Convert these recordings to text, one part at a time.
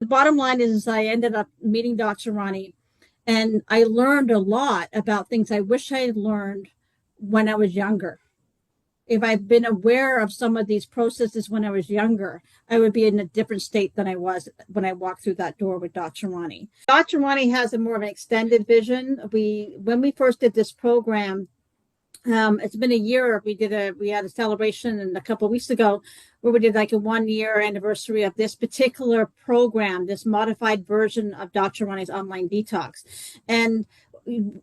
The bottom line is I ended up meeting Dr. Roni, and I learned a lot about things I wish I had learned when I was younger. If I'd been aware of some of these processes when I was younger, I would be in a different state than I was when I walked through that door with Dr. Roni. Dr. Roni has a more of an extended vision. When we first did this program, it's been a year. We had a celebration and a couple of weeks ago where we did like a 1 year anniversary of this particular program, this modified version of Dr. Roni's online detox. And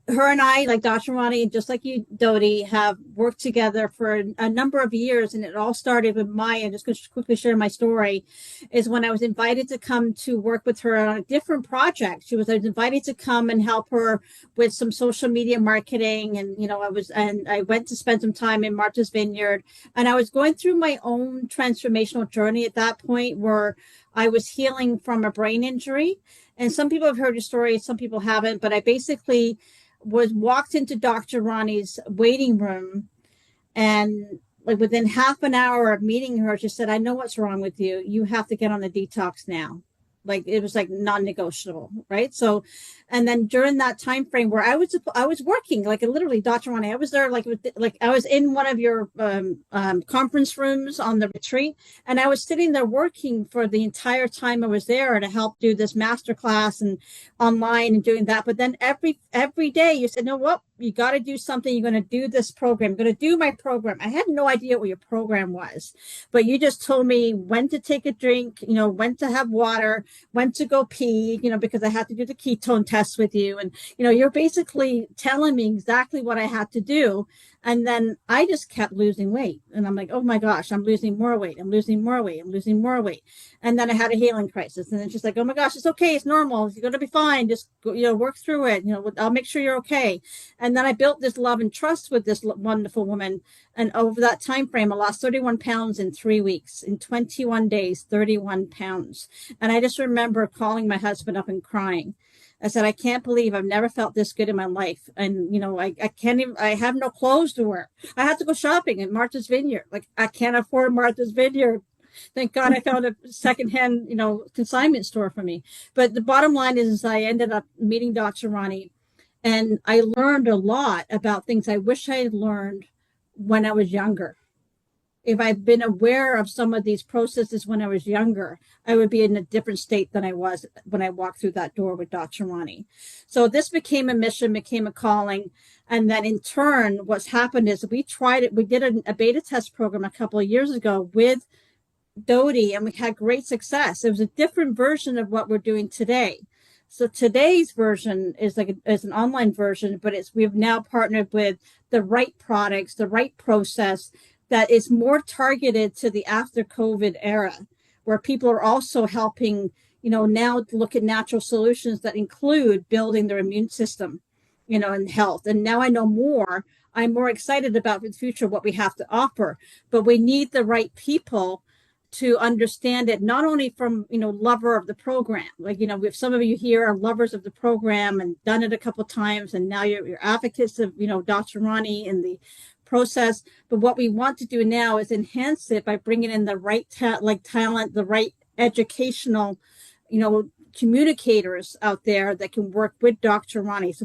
her and I, like Dr. Roni, just like you, Dodie, have worked together for a number of years. And it all started with I'm just going to quickly share my story, is when I was invited to come to work with her on a different project. I was invited to come and help her with some social media marketing. And, I went to spend some time in Martha's Vineyard. And I was going through my own transformational journey at that point where I was healing from a brain injury. And some people have heard your story, some people haven't, but I basically walked into Dr. Roni's waiting room, and like within half an hour of meeting her, she said, "I know what's wrong with you. You have to get on the detox now." Like it was like non-negotiable, right? So, and then during that time frame where I was working, like literally, Dr. Roni, I was there like I was in one of your conference rooms on the retreat, and I was sitting there working for the entire time I was there to help do this master class and online and doing that. But then every day you said, "No, what? You got to do something. You're going to do this program. You're going to do my program." I had no idea what your program was, but you just told me when to take a drink, when to have water, when to go pee, because I had to do the ketone test with you. And, you're basically telling me exactly what I had to do. And then I just kept losing weight. And I'm like, oh my gosh, I'm losing more weight. I'm losing more weight. I'm losing more weight. And then I had a healing crisis. And then she's like, oh my gosh, it's okay. It's normal. You're going to be fine. Just, work through it. I'll make sure you're okay. And then I built this love and trust with this wonderful woman. And over that time frame, I lost 31 pounds in 3 weeks. In 21 days, 31 pounds. And I just remember calling my husband up and crying. I said, "I can't believe I've never felt this good in my life." And, I can't even, I have no clothes to wear. I had to go shopping at Martha's Vineyard. Like, I can't afford Martha's Vineyard. Thank God I found a secondhand, consignment store for me. But the bottom line is I ended up meeting Dr. Roni, and I learned a lot about things I wish I had learned when I was younger. If I'd been aware of some of these processes when I was younger, I would be in a different state than I was when I walked through that door with Dr. Roni. So this became a mission, became a calling. And then in turn, what's happened is we tried it. We did a beta test program a couple of years ago with Dodie, and we had great success. It was a different version of what we're doing today. So today's version is is an online version, but we've now partnered with the right products, the right process, that is more targeted to the after COVID era, where people are also helping, now look at natural solutions that include building their immune system, and health. And now I know more. I'm more excited about the future, what we have to offer, but we need the right people to understand it, not only from, lover of the program, like, if some of you here are lovers of the program and done it a couple of times, and now you're advocates of, Dr. Roni and the process. But what we want to do now is enhance it by bringing in the right talent, the right educational, communicators out there that can work with Dr. Roni. So